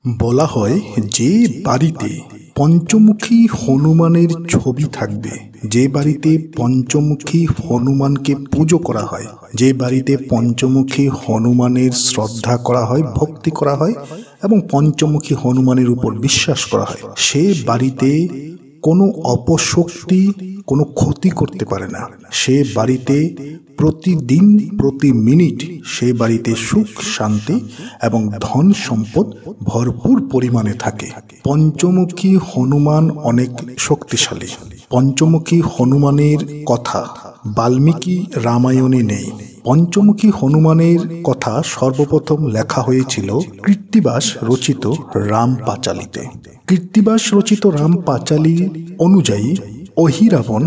বলা হয় যে বাড়িতে পঞ্চমুখী হনুমানের ছবি থাকবে, যে বাড়িতে পঞ্চমুখী হনুমানকে পুজো করা হয়, যে বাড়িতে পঞ্চমুখী হনুমানের শ্রদ্ধা করা হয়, ভক্তি করা হয় এবং পঞ্চমুখী হনুমানের উপর বিশ্বাস করা হয়, সে বাড়িতে কোনো অপশক্তি কোনো ক্ষতি করতে পারে না। সে বাড়িতে প্রতিদিন প্রতি মিনিট সে বাড়িতে সুখ শান্তি এবং ধন সম্পদ ভরপুর পরিমাণে থাকে। পঞ্চমুখী হনুমান অনেক শক্তিশালী। পঞ্চমুখী হনুমানের কথা বাল্মীকি রামায়ণে নেই। পঞ্চমুখী হনুমানের কথা সর্বপ্রথম লেখা হয়েছিল কৃত্তিবাস রচিত রাম পাঁচালীতে। কৃত্তিবাস রচিত রাম পাঁচালী অনুযায়ী অহিরাবণ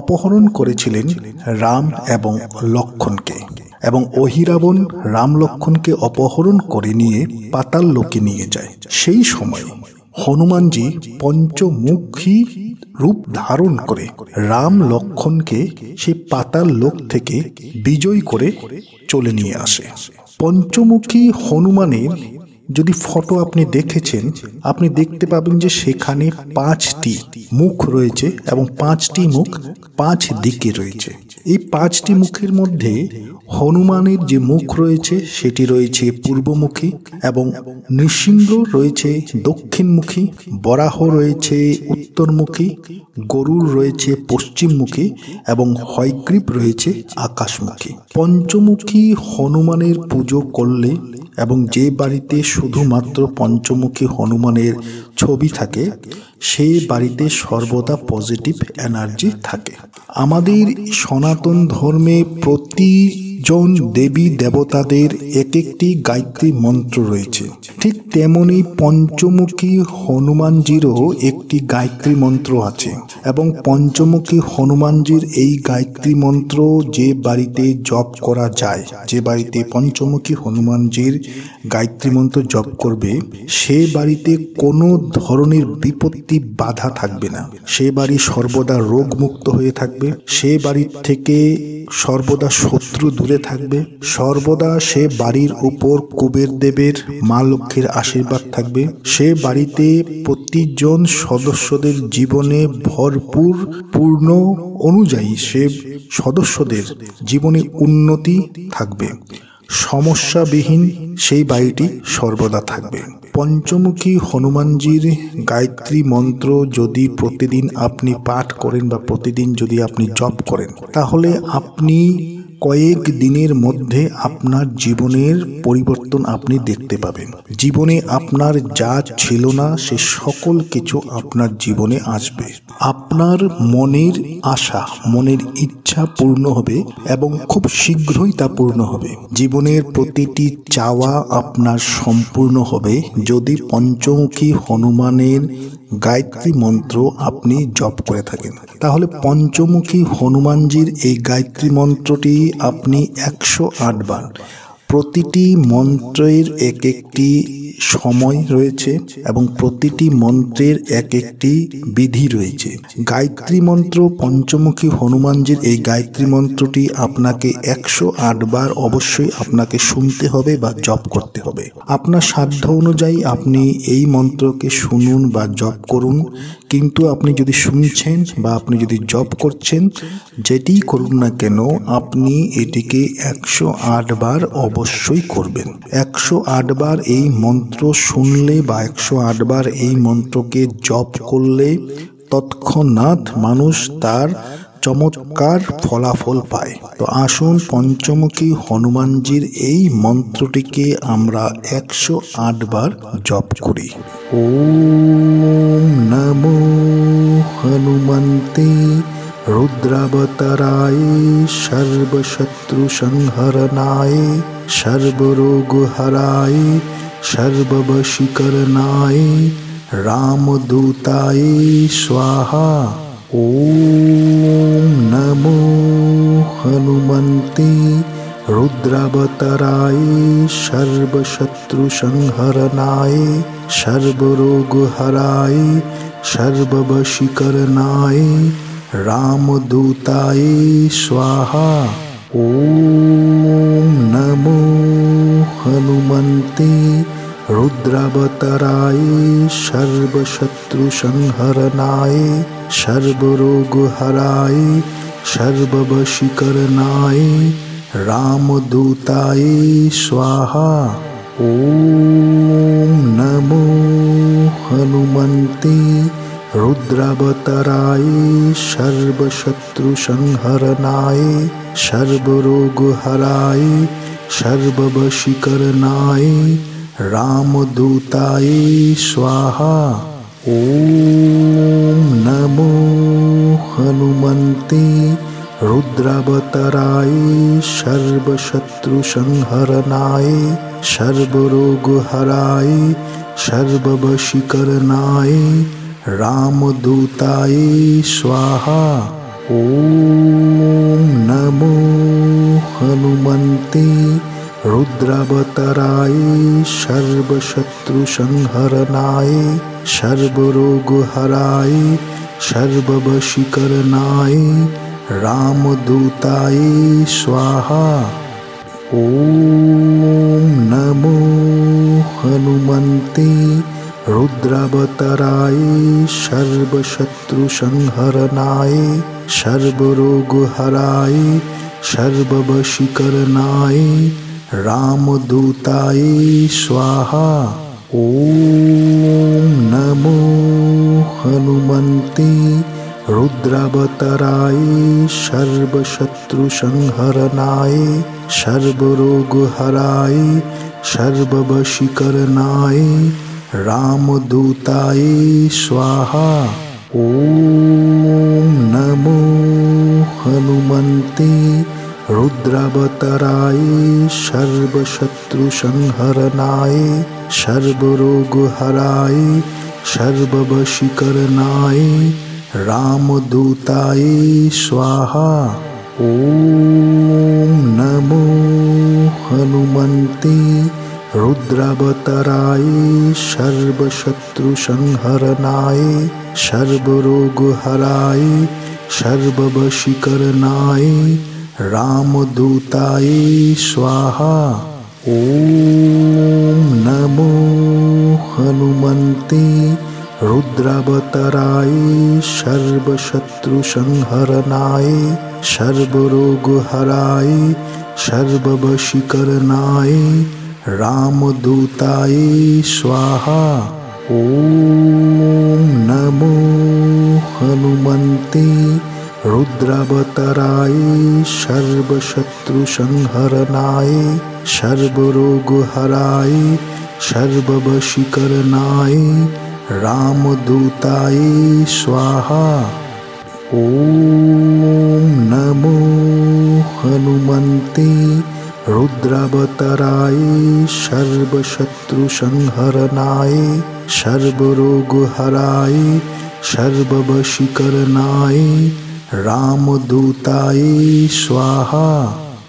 অপহরণ করেছিলেন রাম এবং লক্ষ্মণকে, এবং অহিরাবণ রাম লক্ষ্মণকে অপহরণ করে নিয়ে পাতাল লোকে নিয়ে যায়। সেই সময় হনুমানজি পঞ্চমুখী রূপ ধারণ করে রাম লক্ষ্মণকে সেই পাতাল লোক থেকে বিজয় করে চলে নিয়ে আসে। পঞ্চমুখী হনুমানের যদি ফটো আপনি দেখেছেন, আপনি দেখতে পাবেন যে সেখানে 5টি মুখ রয়েছে এবং 5টি মুখ 5 দিকে রয়েছে। এই 5টি মুখের মধ্যে হনুমানের যে মুখ রয়েছে সেটি রয়েছে পূর্বমুখী, এবং নৃসিংহ রয়েছে দক্ষিণমুখী, বরাহ রয়েছে উত্তরমুখী, গরুর রয়েছে পশ্চিমমুখী এবং হয়গ্রীব রয়েছে আকাশমুখী। পঞ্চমুখী হনুমানের পুজো করলে এবং যে বাড়িতে শুধুমাত্র পঞ্চমুখী হনুমানের ছবি থাকে সেই বাড়িতে সর্বদা পজিটিভ এনার্জি থাকে। আমাদের সনাতন ধর্মে প্রতিজন দেবী দেবতাদের এক একটি গায়ত্রী মন্ত্র রয়েছে, ঠিক তেমনি পঞ্চমুখী হনুমানজিরও একটি গায়ত্রী মন্ত্র আছে, এবং পঞ্চমুখী হনুমানজির এই গায়ত্রী মন্ত্র যে বাড়িতে জপ করা যায়, যে বাড়িতে পঞ্চমুখী হনুমানজির গায়ত্রী মন্ত্র জপ করবে সে বাড়িতে কোনো ধরনের বিপত্তি বাধা থাকবে না। সে বাড়ি সর্বদা রোগমুক্ত হয়ে থাকবে, সে বাড়ির থেকে সর্বদা শত্রু দূরে থাকবে, সর্বদা সে বাড়ির উপর কুবের দেবের মা লক্ষ্মীর আশীর্বাদ থাকবে। সে বাড়িতে প্রতিজন সদস্যদের জীবনে ভরপুর পূর্ণ অনুযায়ী সে সদস্যদের জীবনে উন্নতি থাকবে, সমস্যাবিহীন সেই বাড়িটি সর্বদা থাকবে। পঞ্চমুখী হনুমানজির গায়ত্রী মন্ত্র যদি প্রতিদিন আপনি পাঠ করেন বা প্রতিদিন যদি আপনি জপ করেন, তাহলে আপনি কয়েক দিনের মধ্যে আপনার জীবনের পরিবর্তন আপনি দেখতে পাবেন। জীবনে আপনার যা ছিল না সে সকল কিছু আপনার জীবনে আসবে। আপনার মনের আশা, মনের ইচ্ছা পূর্ণ হবে এবং খুব শীঘ্রই তা পূর্ণ হবে। জীবনের প্রতিটি চাওয়া আপনার সম্পূর্ণ হবে যদি পঞ্চমুখী হনুমানের গায়ত্রী মন্ত্র আপনি জপ করে থাকেন। তাহলে পঞ্চমুখী হনুমানজির এই গায়ত্রী মন্ত্রটি আপনি 108 বার, প্রতিটি মন্ত্রের এক একটি সময় রয়েছে এবং প্রতিটি মন্ত্রের এক একটি বিধি রয়েছে। গায়ত্রী মন্ত্র পঞ্চমুখী হনুমানজির এই গায়ত্রী মন্ত্রটি আপনাকে 108 বার অবশ্যই আপনাকে শুনতে হবে বা জপ করতে হবে। আপনার সাধ্য অনুযায়ী আপনি এই মন্ত্রকে শুনুন বা জপ করুন, কিন্তু আপনি যদি শুনছেন বা আপনি যদি জপ করছেন, যেটি করুন না কেন আপনি এটিকে 108 বার অবশ্যই করবেন। 108 বার এই মন্ত্র শুনলে বা 108 বার এই মন্ত্রকে জপ করলে তৎক্ষণাৎ মানুষ তার চমৎকার ফলাফল পায়। তো আসুন পঞ্চমুখী হনুমানজির এই মন্ত্রটিকে আমরা 108 বার জপ করি। ওম নমো হনুমন্তে রুদ্রাবতারায় সর্বশত্রু সংহরণায় সর্বরোগহরায় সর্ববশীকরণায় রামদূতায় স্বাহা। ওম নমো হনুমন্তে রুদ্রাবতারায় সর্বশত্রু সংহরণায় সর্বরোগহরায় সর্ববশীকরণায় রামদূতায় স্বাহা। ওম নমো হনুমন্তে रुद्रावताराय सर्वशत्रुसंहरणाय सर्वरोगहराय सर्ववशीकरणाय रामदूताय स्वाहा। ओम नमो हनुमन्ते रुद्रावताराय सर्वशत्रुसंहरणाय सर्वरोगहराय सर्ववशीकरणाय रामदूताय स्वाहा। ओम नमो हनुमन्ते रुद्रावताराय सर्वशत्रुसंहरणाय सर्वरोगहराय सर्ववशीकरणाय रामदूताय स्वाहा। ओम नमो हनुमन्ते रुद्रावताराय सर्वशत्रुसंहरणाय सर्वरोगहराय सर्ववशीकरणाय रामदूताय स्वाहा। ओम नमो हनुमन्ते रुद्रावताराय सर्वशत्रुसंहरणाय सर्वरोगहराय सर्ववशीकरणाय रामदूताय स्वाहा। ओम नमो हनुमन्ते रुद्रावताराय सर्वशत्रुसंहरणाय सर्वरोगहराय सर्ववशीकरणाय रामदूताय स्वाहा। ओम नमो हनुमन्ते रुद्रावताराय सर्वशत्रुसंहरणाय सर्वरोगहराय सर्ववशीकरणाय रामदूताय स्वाहा। ओम नमो हनुमन्ते रुद्रावताराय सर्वशत्रुसंहरणाय सर्वरोगहराय सर्ववशीकरणाय रामदूताय स्वाहा। ओम नमो हनुमन्ते रुद्रावताराय सर्वशत्रुसंहरणाय सर्वरोगहराय सर्ववशीकरणाय रामदूताय स्वाहा। ओम नमो हनुमन्ते रुद्रावताराय सर्वशत्रुसंहरणाय सर्वरोगहराय सर्ववशीकरणाय रामदूताय स्वाहा। ओम नमो हनुमन्ते रुद्रावताराय सर्वशत्रुसंहरणाय सर्वरोगहराय सर्ववशीकरणाय रामदूताय स्वाहा।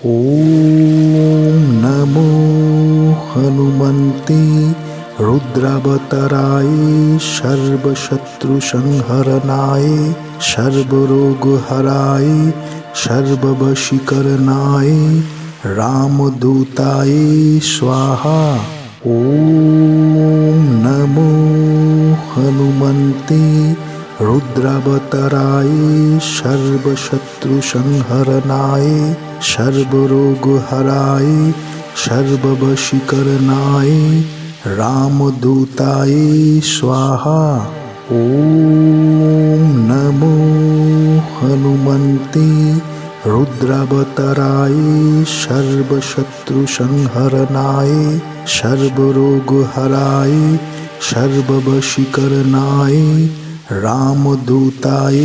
ओम नमो हनुमन्ते रुद्रावताराय सर्वशत्रुसंहरणाय सर्वरोगहराय सर्ववशीकरणाय रामदूताय स्वाहा। ओम नमो हनुमन्ते रुद्रावताराय सर्वशत्रुसंहरणाय सर्वरोगहराय सर्ववशीकरणाय रामदूताय स्वाहा। ओम नमो हनुमन्ते रुद्रावताराय सर्वशत्रुसंहरणाय सर्वरोगहराय सर्ववशीकरणाय रामदूताय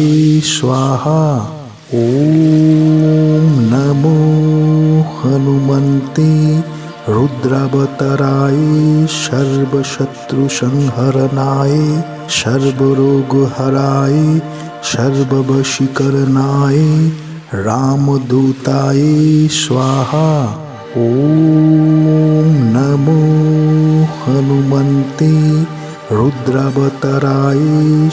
स्वाहा। ओम नमो हनुमन्ते रुद्रावताराय सर्वशत्रुसंहरणाय सर्वरोगहराय सर्ववशीकरणाय रामदूताय स्वाहा। ओम नमो हनुमन्ते रुद्रावताराय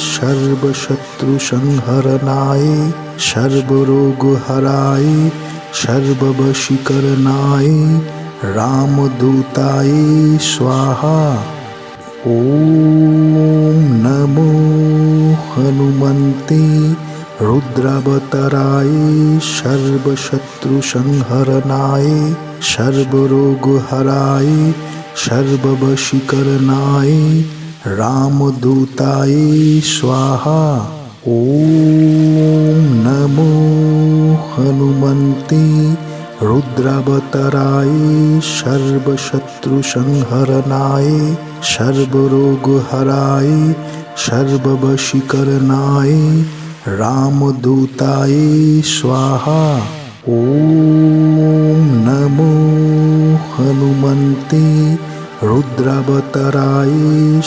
सर्वशत्रुसंहरणाय सर्वरोगहराय सर्ववशीकरणाय रामदूताय स्वाहा। ॐ नमो हनुमन्ते रुद्रावताराय सर्वशत्रुसंहरणाय सर्वरोगहराय सर्ववशीकरणाय रामदूताय स्वाहा। ॐ नमो हनुमन्ते रुद्रावताराय सर्वशत्रुसंहरणाय सर्वरोगहराय सर्ववशीकरणाय रामदूताय स्वाहा। ॐ नमो हनुमन्ते रुद्रावताराय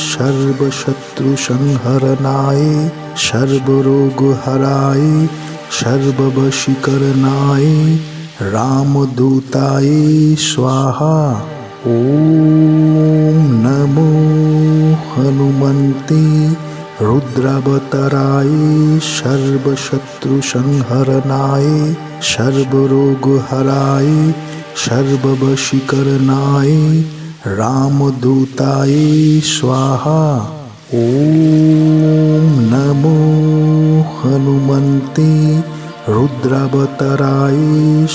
सर्वशत्रुसंहरणाय सर्वरोगहराय सर्ववशीकरणाय रामदूताय स्वाहा। ॐ नमो हनुमन्ते रुद्रावताराय सर्वशत्रुसंहरणाय सर्वरोगहराय सर्ववशीकरणाय रामदूताय स्वाहा। ॐ नमो हनुमन्ते रुद्रावताराय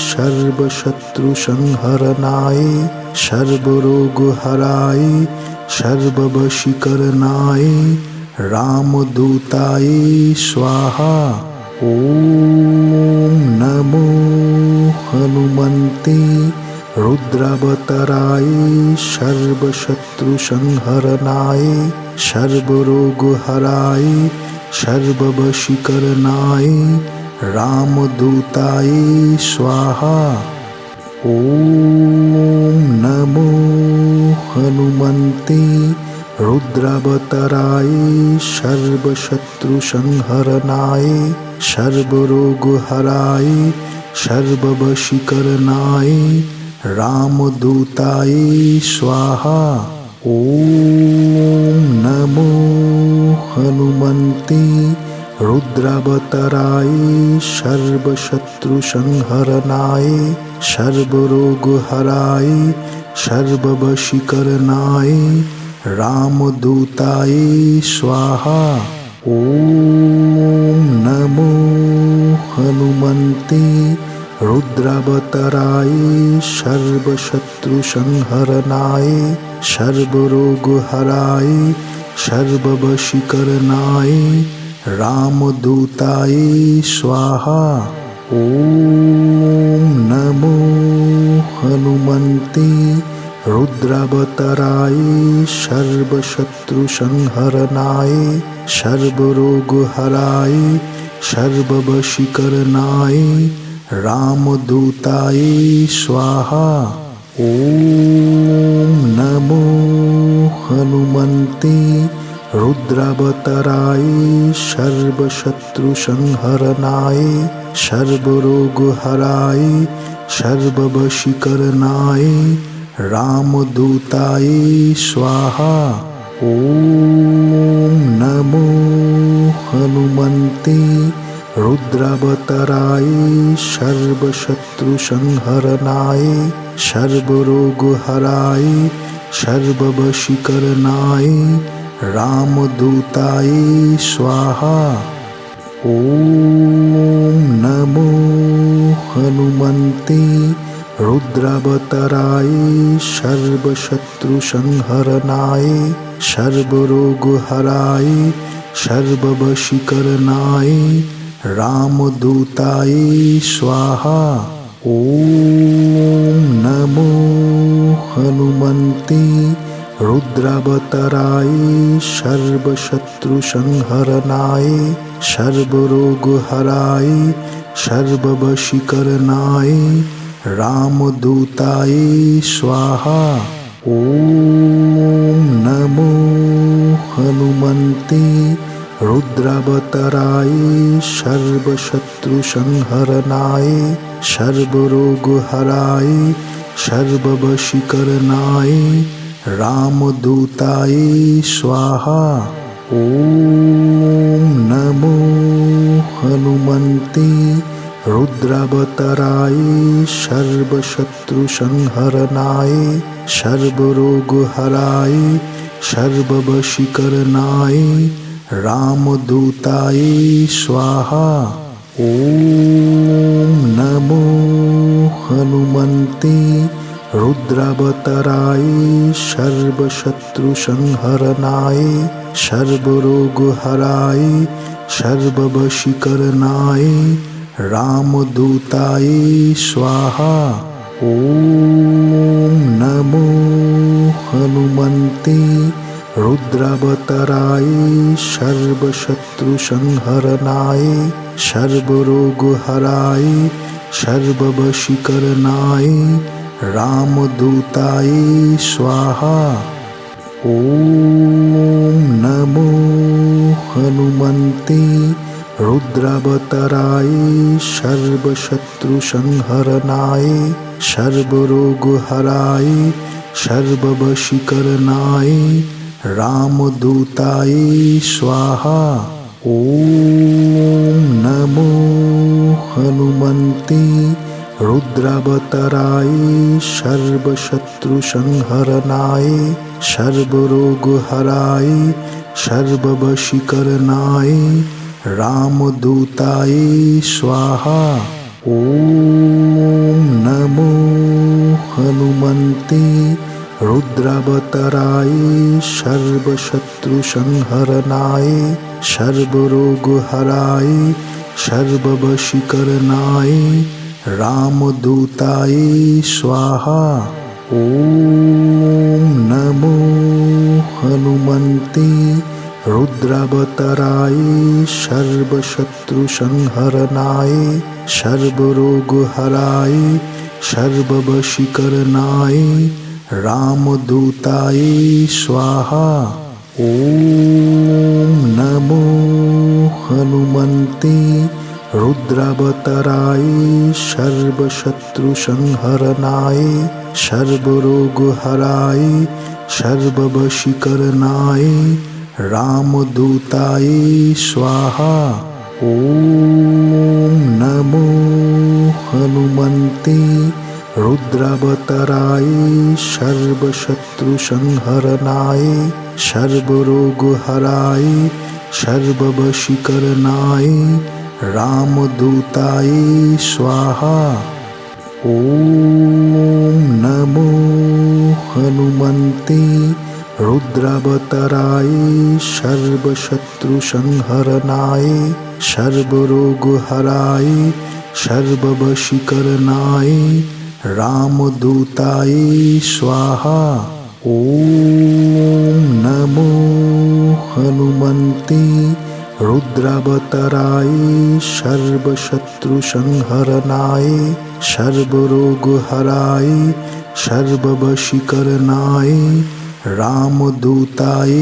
सर्वशत्रुसंहरणाय सर्वरोगहराय सर्ववशीकरणाय रामदूताय स्वाहा। ॐ नमो हनुमन्ते रुद्रावताराय सर्वशत्रुसंहरणाय सर्वरोगहराय सर्ववशीकरणाय रामदूताय स्वाहा। ॐ नमो हनुमन्ते रुद्रावताराय सर्वशत्रुसंहरणाय सर्वरोगहराय सर्ववशीकरणाय रामदूताय स्वाहा। ॐ नमो हनुमन्ते रुद्रावताराय सर्वशत्रुसंहरणाय सर्वरोगहराय सर्ववशीकरणाय रामदूताय स्वाहा। ॐ नमो हनुमन्ते रुद्रावताराय सर्वशत्रुसंहरणाय सर्वरोगहराय सर्ववशीकरणाय रामदूताय स्वाहा। ॐ नमो हनुमन्ते रुद्रावताराय सर्वशत्रुसंहरणाय सर्वरोगहराय सर्ववशीकरणाय रामदूताय स्वाहा। ॐ नमो हनुमन्ते रुद्रावताराय सर्वशत्रुसंहरणाय सर्वरोगहराय सर्ववशीकरणाय रामदूताय स्वाहा। ॐ नमो हनुमन्ते रुद्रावताराय सर्वशत्रुसंहरणाय सर्वरोगहराय सर्ववशीकरणाय रामदूताय स्वाहा। ॐ नमो हनुमन्ते रुद्रावताराय सर्वशत्रुसंहरणाय सर्वरोगहराय सर्ववशीकरणाय रामदूताय स्वाहा। ॐ नमो हनुमन्ते रुद्रावताराय सर्वशत्रुसंहरणाय सर्वरोगहराय सर्ववशीकरणाय रामदूताय स्वाहा। ॐ नमो हनुमन्ते रुद्रावताराय सर्वशत्रुसंहरणाय सर्वरोगहराय सर्ववशीकरणाय रामदूताय स्वाहा। ॐ नमो हनुमन्ते रुद्रावताराय सर्वशत्रुसंहरणाय सर्वरोगहराय सर्ववशीकरणाय रामदूताय स्वाहा। ओम नमो हनुमन्ते रुद्रावताराय सर्वशत्रुसंहरणाय सर्वरोगहराय सर्ववशीकरणाय रामदूताय स्वाहा। ओम नमो हनुमन्ते रुद्रावताराय सर्वशत्रुसंहरणाय सर्वरोगहराय सर्ववशीकरणाय रामदूताय स्वाहा। ओम नमो हनुमन्ते रुद्रावताराय सर्वशत्रुसंहरणाय सर्वरोगहराय सर्ववशीकरणाय रामदूताय स्वाहा। ओम नमो हनुमन्ते रुद्रावताराय सर्वशत्रुसंहरणाय सर्वरोगहराय सर्ववशीकरणाय रामदूताय स्वाहा। ओम नमो हनुमन्ते रुद्रावताराय सर्वशत्रुसंहरणाय सर्वरोगहराय सर्ववशीकरणाय रामदूताय स्वाहा। ओम नमो हनुमन्ते रुद्रावताराय सर्वशत्रुसंहरणाय सर्वरोगहराय सर्ववशीकरणाय रामदूताय स्वाहा। ओम नमो हनुमन्ते रुद्रावताराय सर्वशत्रुसंहरणाय सर्वरोगहराय सर्ववशीकरणाय रामदूताय स्वाहा। ओम नमो हनुमन्ते रुद्रावताराय सर्वशत्रुसंहरणाय सर्वरोगहराय सर्ववशीकरणाय रामदूताय स्वाहा। ओम नमो हनुमन्ते रुद्रावताराय सर्वशत्रुसंहरणाय सर्वरोगहराय सर्ववशीकरणाय रामदूताय स्वाहा। ओम नमो हनुमन्ते रुद्रावताराय सर्वशत्रुसंहरणाय सर्वरोगहराय सर्ववशीकरणाय रामदूताय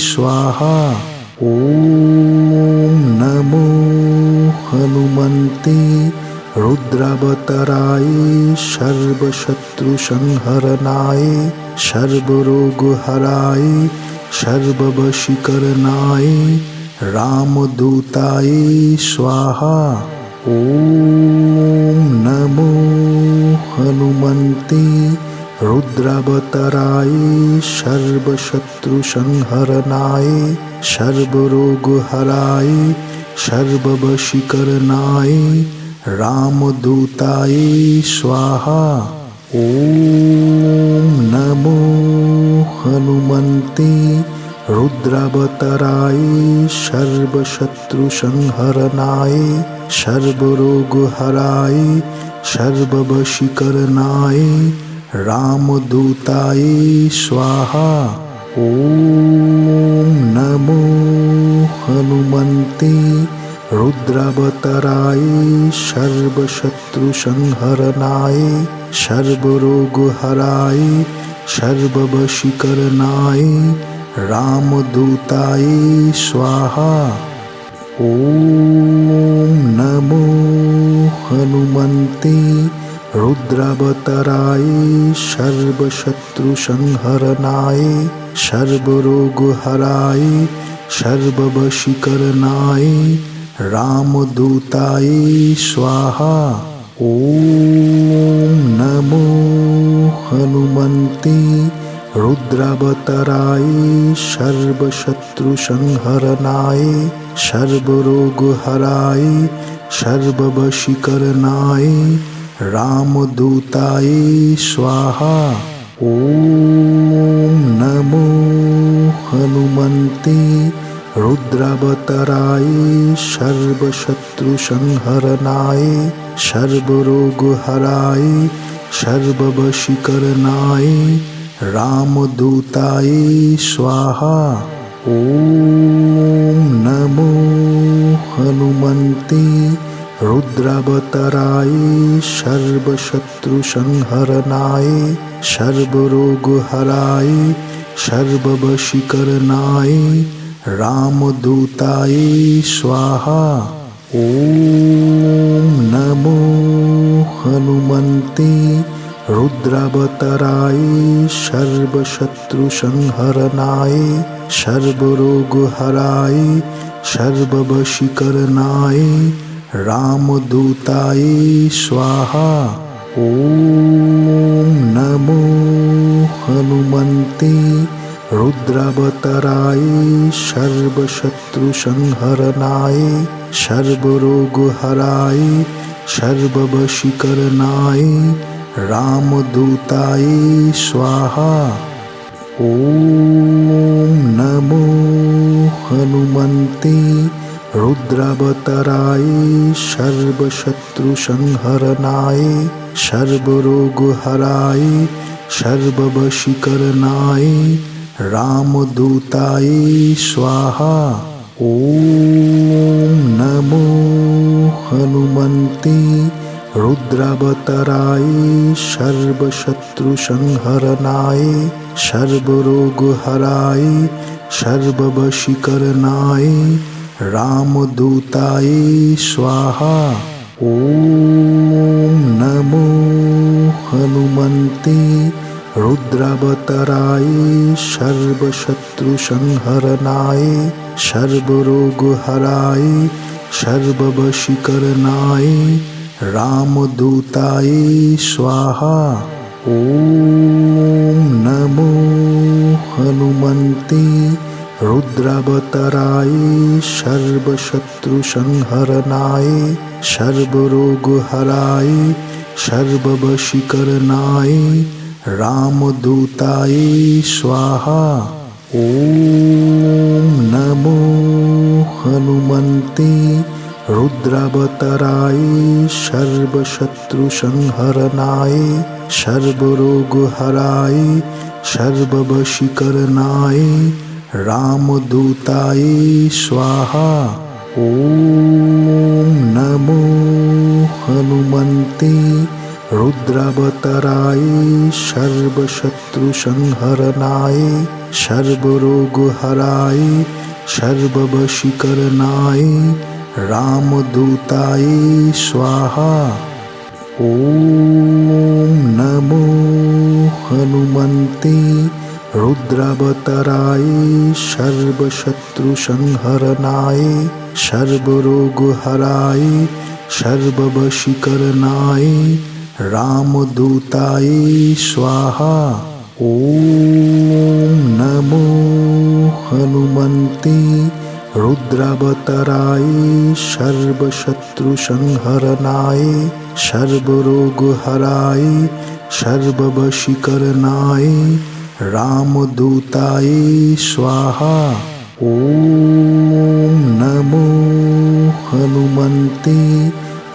स्वाहा। ओम नमो हनुमन्ते रुद्रावताराय सर्वशत्रुसंहरणाय सर्वरोगहराय सर्ववशीकरणाय रामदूताय स्वाहा। ओम नमो हनुमन्ते रुद्रावताराय सर्वशत्रुसंहरणाय सर्वरोगहराय सर्ववशीकरणाय रामदूताय स्वाहा। ओम नमो हनुमन्ते रुद्रावताराय सर्वशत्रुसंहरणाय सर्वरोगहराय सर्ववशीकरणाय रामदूताय स्वाहा। ओम नमो हनुमन्ते रुद्रावताराय सर्वशत्रुसंहरणाय सर्वरोगहराय सर्ववशीकरणाय रामदूताय स्वाहा। ओम नमो हनुमन्ते रुद्रावताराय सर्वशत्रुसंहरणाय सर्वरोगहराय सर्ववशीकरणाय रामदूताय स्वाहा। ओम नमो हनुमन्ते रुद्रावताराय सर्वशत्रुसंहरणाय सर्वरोगहराय सर्ववशीकरणाय रामदूताय स्वाहा। ओम नमो हनुमते रुद्रावताराय सर्वशत्रुसंहरणाय सर्वरोगहराय सर्ववशीकरणाय रामदूताय स्वाहा। ओम नमो हनुमते रुद्रावताराय सर्वशत्रुसंहरणाय सर्वरोगहराय सर्ववशीकरणाय रामदूताय स्वाहा। ओम नमो हनुमते रुद्रावताराय सर्वशत्रुसंहरणाय सर्वरोगहराय सर्ववशीकरणाय रामदूताय स्वाहा। ओम नमो हनुमते रुद्रावताराय सर्वशत्रुसंहरणाय सर्वरोगहराय सर्ववशीकरणाय रामदूताय स्वाहा। ओम नमो हनुमते रुद्रावताराय सर्वशत्रुसंहरणाय सर्वरोगहराय सर्ववशीकरणाय रामदूताय स्वाहा। ओम नमो हनुमते रुद्रावताराय सर्वशत्रुसंहरणाय सर्वरोगहराय सर्ववशीकरणाय रामदूताय स्वाहा। ओम नमो हनुमते रुद्रावताराय सर्वशत्रुसंहरणाय सर्वरोगहराय सर्ववशीकरणाय रामदूताय स्वाहा। ओम नमो हनुमते रुद्रावताराय सर्वशत्रुसंहरणाय सर्वरोगहराय सर्ववशीकरणाय रामदूताय स्वाहा। ओम नमो हनुमते रुद्रावताराय सर्वशत्रुसंहरणाय सर्वरोगहराय सर्ववशीकरणाय रामदूताय स्वाहा। ओम नमो हनुमते रुद्रावताराय सर्वशत्रुसंहरणाय सर्वरोगहराय सर्ववशीकरणाय रामदूताय स्वाहा। ओम नमो हनुमते रुद्रावताराय सर्वशत्रुसंहरणाय सर्वरोगहराय सर्ववशीकरणाय रामदूताय स्वाहा। ओम नमो हनुमते रुद्रावताराय सर्वशत्रुसंहरणाय सर्वरोगहराय सर्ववशीकरणाय रामदूताय स्वाहा। ओम नमो हनुमते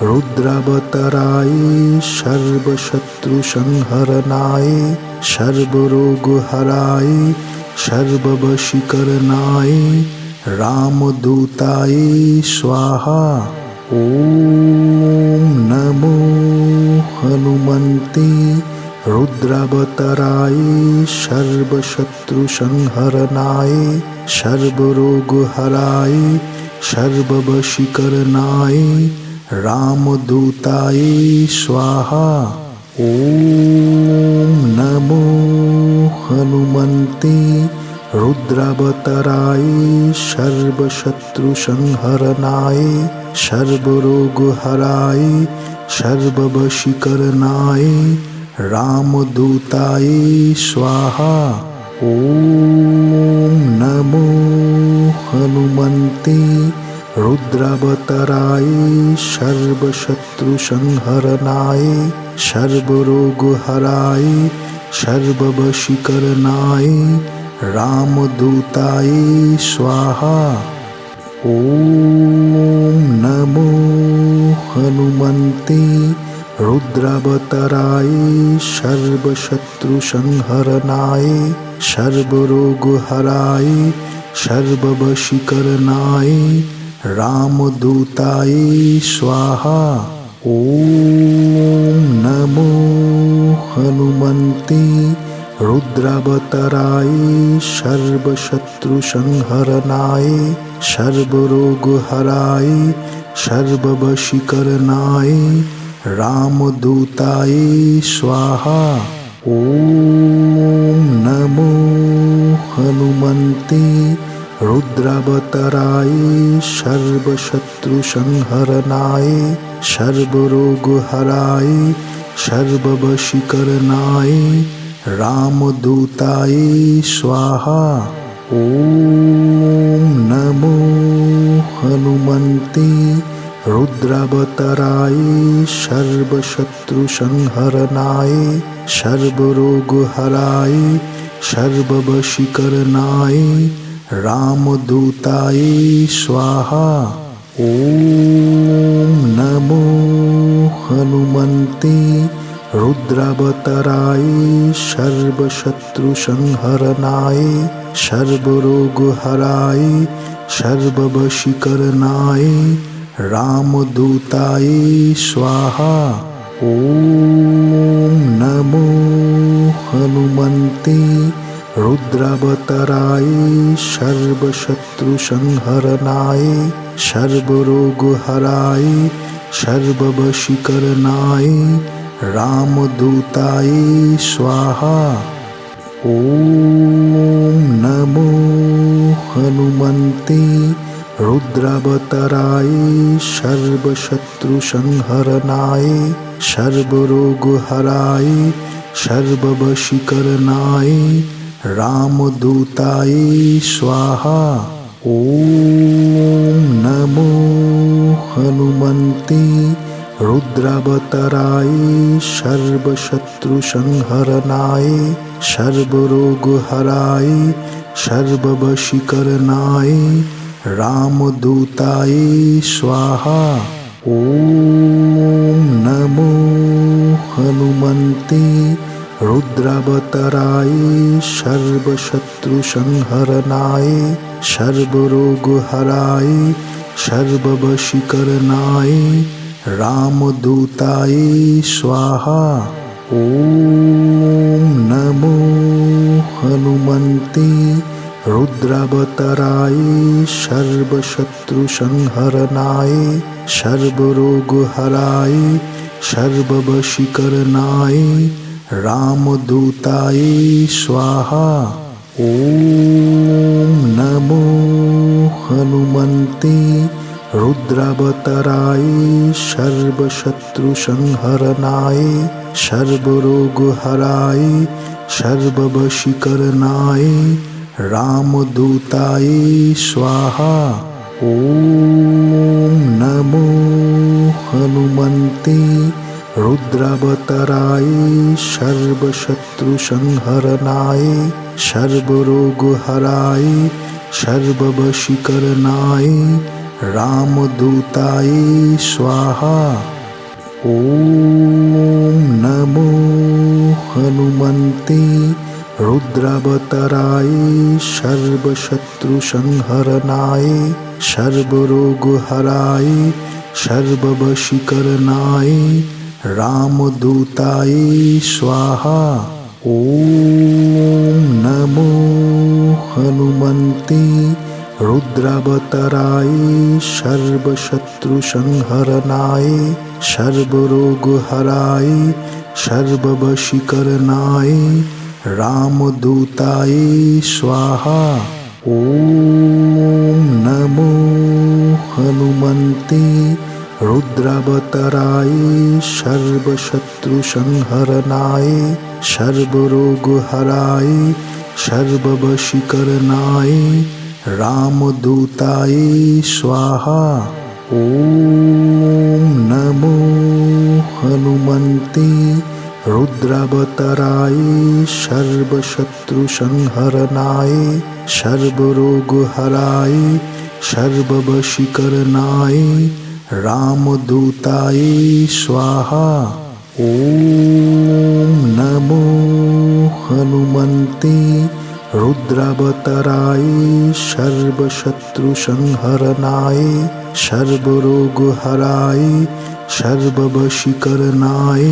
रुद्रावताराय सर्वशत्रुसंहरणाय सर्वरोगहराय सर्ववशीकरणाय रामदूताय स्वाहा। ओम नमो हनुमते रुद्रावताराय सर्वशत्रुसंहरणाय सर्वरोगहराय सर्ववशीकरणाय रामदूताय स्वाहा। ओम नमो हनुमते रुद्रावताराय सर्वशत्रुसंहरणाय सर्वरोगहराय सर्ववशीकरणाय रामदूताय स्वाहा। ॐ नमो हनुमन्ते रुद्रावताराय सर्वशत्रुसंहरणाय सर्वरोगहराय सर्ववशीकरणाय रामदूताय स्वाहा। ॐ नमो हनुमन्ते रुद्रावताराय सर्वशत्रुसंहरणाय सर्वरोगहराय सर्ववशीकरणाय रामदूताय स्वाहा। ॐ नमो हनुमन्ते रुद्रावताराय सर्वशत्रुसंहरणाय सर्वरोगहराय सर्ववशीकरणाय रामदूताय स्वाहा। ॐ नमो हनुमन्ते रुद्रावताराय सर्वशत्रुसंहरणाय सर्वरोगहराय सर्ववशीकरणाय रामदूताय स्वाहा। ॐ नमो हनुमन्ते रुद्रावताराय सर्वशत्रुसंहरणाय सर्वरोगहराय सर्ववशीकरणाय रामदूताय स्वाहा। ॐ नमो हनुमन्ते रुद्रावताराय सर्वशत्रुसंहरणाय सर्वरोगहराय सर्ववशीकरणाय रामदूताय स्वाहा। ॐ नमो हनुमन्ते रुद्रावताराय सर्वशत्रुसंहरणाय सर्वरोगहराय सर्ववशीकरणाय रामदूताय स्वाहा। ॐ नमो हनुमन्ते रुद्रावताराय सर्वशत्रुसंहरणाय सर्वरोगहराय सर्ववशीकरणाय रामदूताय स्वाहा। ॐ नमो हनुमन्ते रुद्रावताराय सर्वशत्रुसंहरणाय सर्वरोगहराय सर्ववशीकरणाय रामदूताय स्वाहा। ॐ नमो हनुमन्ते रुद्रावताराय सर्वशत्रुसंहरणाय सर्वरोगहराय सर्ववशीकरणाय रामदूताय स्वाहा। ॐ नमो हनुमन्ते रुद्रावताराय सर्वशत्रुसंहरणाय सर्वरोगहराय सर्ववशीकरणाय रामदूताय स्वाहा। ॐ नमो हनुमन्ते रुद्रावताराय सर्वशत्रुसंहरणाय सर्वरोगहराय सर्ववशीकरणाय रामदूताय स्वाहा। ॐ नमो हनुमन्ते रुद्रावताराय सर्वशत्रुसंहरणाय सर्वरोगहराय सर्ववशीकरणाय रामदूताय स्वाहा। ॐ नमो हनुमन्ते रुद्रावताराय सर्वशत्रुसंहरणाय सर्वरोगहराय सर्ववशीकरणाय रामदूताय स्वाहा। ॐ नमो हनुमन्ते रुद्रावताराय सर्वशत्रुसंहरणाय सर्वरोगहराय सर्ववशीकरणाय रामदूताय स्वाहा। ॐ नमो हनुमन्ते रुद्रावताराय सर्वशत्रुसंहरणाय सर्वरोगहराय सर्ववशीकरणाय रामदूताय स्वाहा। ओम नमो हनुमन्ते रुद्रावताराय सर्वशत्रुसंहरणाय सर्वरोगहराय सर्ववशीकरणाय रामदूताय स्वाहा। ओम नमो हनुमन्ते रुद्रावताराय सर्वशत्रुसंहरणाय सर्वरोगहराय सर्ववशीकरणाय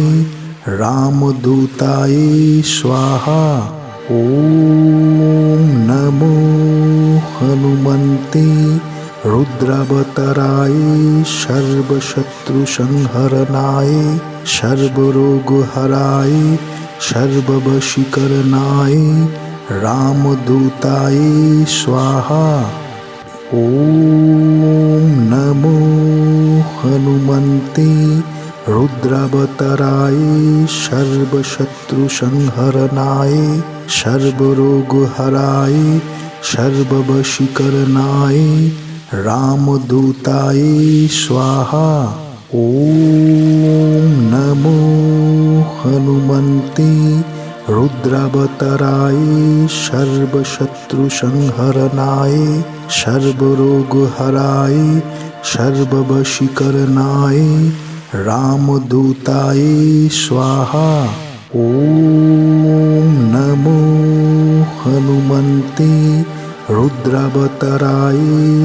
रामदूताय स्वाहा। ओम नमो हनुमन्ते रुद्रावताराय सर्वशत्रुसंहरणाय सर्वरोगहराय सर्ववशीकरणाय रामदूताय स्वाहा। ओम नमो हनुमन्ते रुद्रावताराय सर्वशत्रुसंहरणाय सर्वरोगहराय सर्ववशीकरणाय रामदूताय स्वाहा। ओम नमो हनुमन्ते रुद्रावताराय सर्वशत्रुसंहरणाय सर्वरोगहराय सर्ववशीकरणाय रामदूताय स्वाहा। ओम नमो हनुमन्ते रुद्रावताराय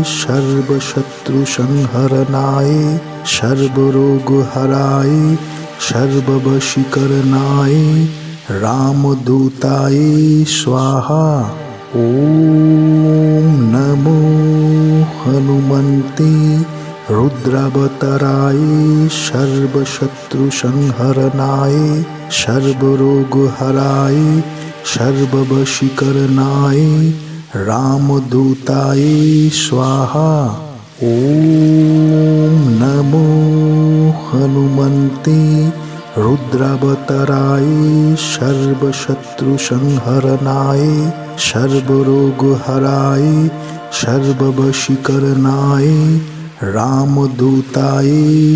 सर्वशत्रुसंहरणाय सर्वरोगहराय सर्ववशीकरणाय रामदूताय स्वाहा। ओम नमो हनुमन्ते रुद्रावताराय सर्वशत्रुसंहरणाय सर्वरोगहराय सर्ववशीकरणाय रामदूताय स्वाहा। ओम नमो हनुमन्ते रुद्रावताराय सर्वशत्रुसंहरणाय सर्वरोगहराय सर्ववशीकरणाय रामदूताय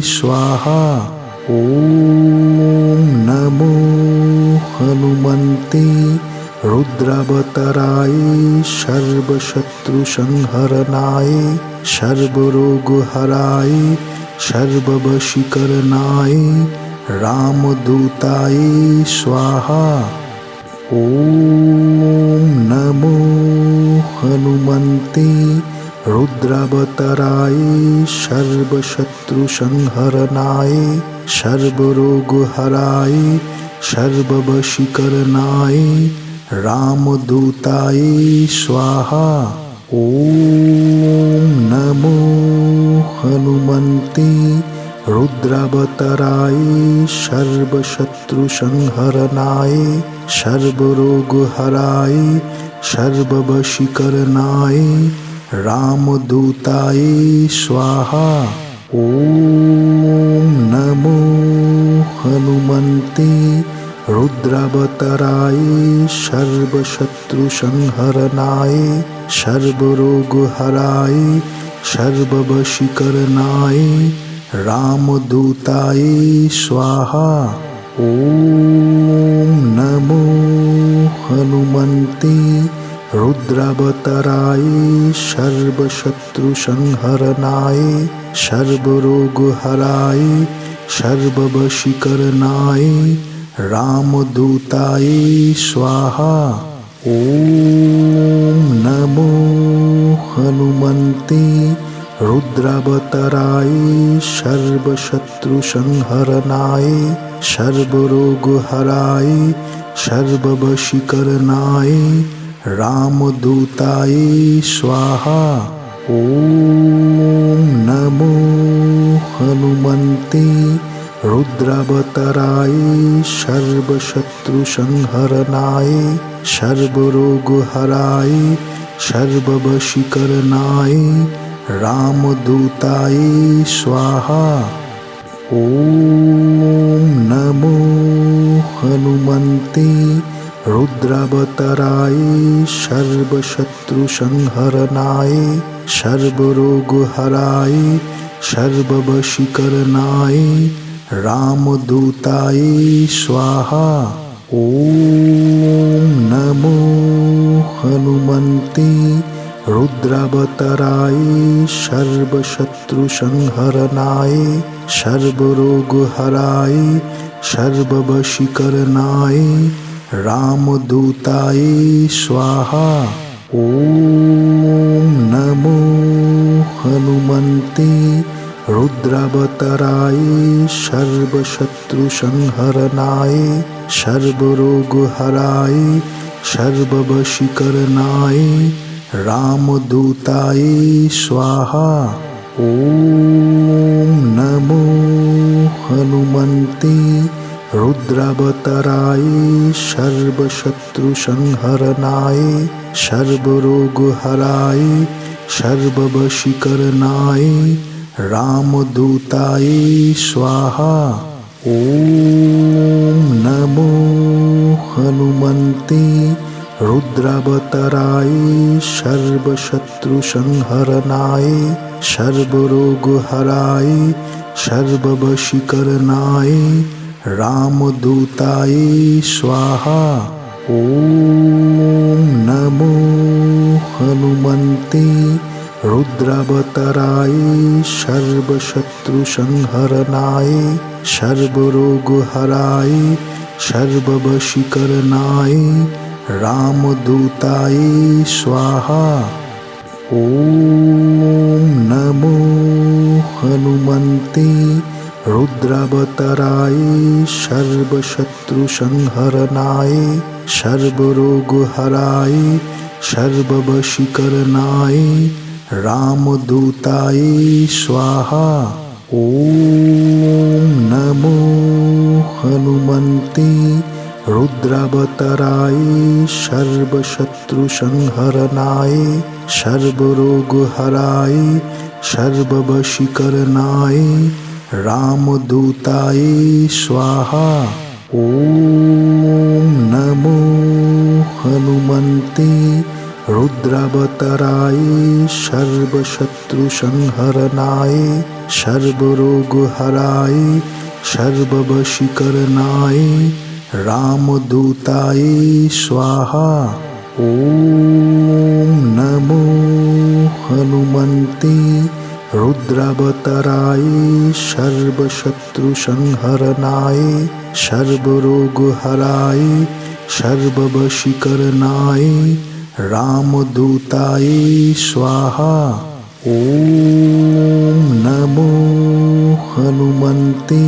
स्वाहा। ओम नमो हनुमन्ते रुद्रावताराय सर्वशत्रुसंहरणाय सर्वरोगहराय सर्ववशीकरणाय रामदूताय स्वाहा। ओम नमो हनुमन्ते रुद्रावताराय सर्वशत्रुसंहरणाय सर्वरोगहराय सर्ववशीकरणाय रामदूताय स्वाहा। ओम नमो हनुमन्ते रुद्रावताराय सर्वशत्रुसंहरणाय सर्वरोगहराय सर्ववशीकरणाय रामदूताय स्वाहा। ओम नमो हनुमन्ते रुद्रावताराय सर्वशत्रुसंहरणाय सर्वरोगहराय सर्ववशीकरणाय रामदूताय स्वाहा। ओम नमो हनुमन्ते रुद्रावताराय सर्वशत्रुसंहरणाय सर्वरोगहराय सर्ववशीकरणाय रामदूताय स्वाहा। ओम नमो हनुमन्ते रुद्रावताराय सर्वशत्रुसंहरणाय सर्वरोगहराय सर्ववशीकरणाय रामदूताय स्वाहा। ओम नमो हनुमन्ते रुद्रावताराय सर्वशत्रुसंहरणाय सर्वरोगहराय सर्ववशीकरणाय रामदूताय स्वाहा। ॐ नमो हनुमन्ते रुद्रावताराय सर्वशत्रुसंहरणाय सर्वरोगहराय सर्ववशीकरणाय रामदूताय स्वाहा। ॐ नमो हनुमन्ते रुद्रावताराय सर्वशत्रुसंहरणाय सर्वरोगहराय सर्ववशीकरणाय रामदूताय स्वाहा। ॐ नमो हनुमन्ते रुद्रावताराय सर्वशत्रुसंहरणाय सर्वरोगहराय सर्ववशीकरणाय रामदूताय स्वाहा। ॐ नमो हनुमन्ते रुद्रावताराय सर्वशत्रुसंहरणाय सर्वरोगहराय सर्ववशीकरणाय रामदूताय स्वाहा। ॐ नमो हनुमन्ते रुद्रावताराय सर्वशत्रुसंहरणाय सर्वरोगहराय सर्ववशीकरणाय रामदूताय स्वाहा। ॐ नमो हनुमन्ते रुद्रावताराय सर्वशत्रुसंहरणाय सर्वरोगहराय सर्ववशीकरणाय रामदूताय स्वाहा। ॐ नमो हनुमन्ते रुद्रावताराय सर्वशत्रुसंहरणाय सर्वरोगहराय सर्ववशीकरणाय रामदूताय स्वाहा। ॐ नमो हनुमन्ते रुद्रावताराय सर्वशत्रुसंहरणाय सर्वरोगहराय सर्ववशीकरणाय रामदूताय स्वाहा। ॐ नमो हनुमन्ते रुद्रावताराय सर्वशत्रुसंहरणाय सर्वरोगहराय सर्ववशीकरणाय रामदूताय स्वाहा। ॐ नमो हनुमन्ते रुद्रावताराय सर्वशत्रुसंहरणाय सर्वरोगहराय सर्ववशीकरणाय रामदूताय स्वाहा। ॐ नमो हनुमन्ते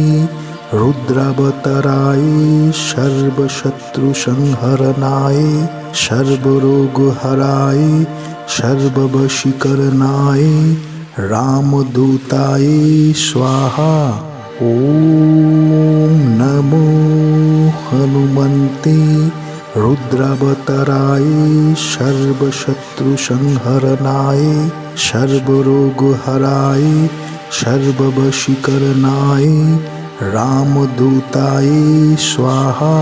रुद्रावताराय सर्वशत्रुसंहरणाय सर्वरोगहराय सर्ववशीकरणाय रामदूताय स्वाहा। ॐ नमो हनुमन्ते रुद्रावताराय सर्वशत्रुसंहरणाय सर्वरोगहराय सर्ववशीकरणाय रामदूताय स्वाहा।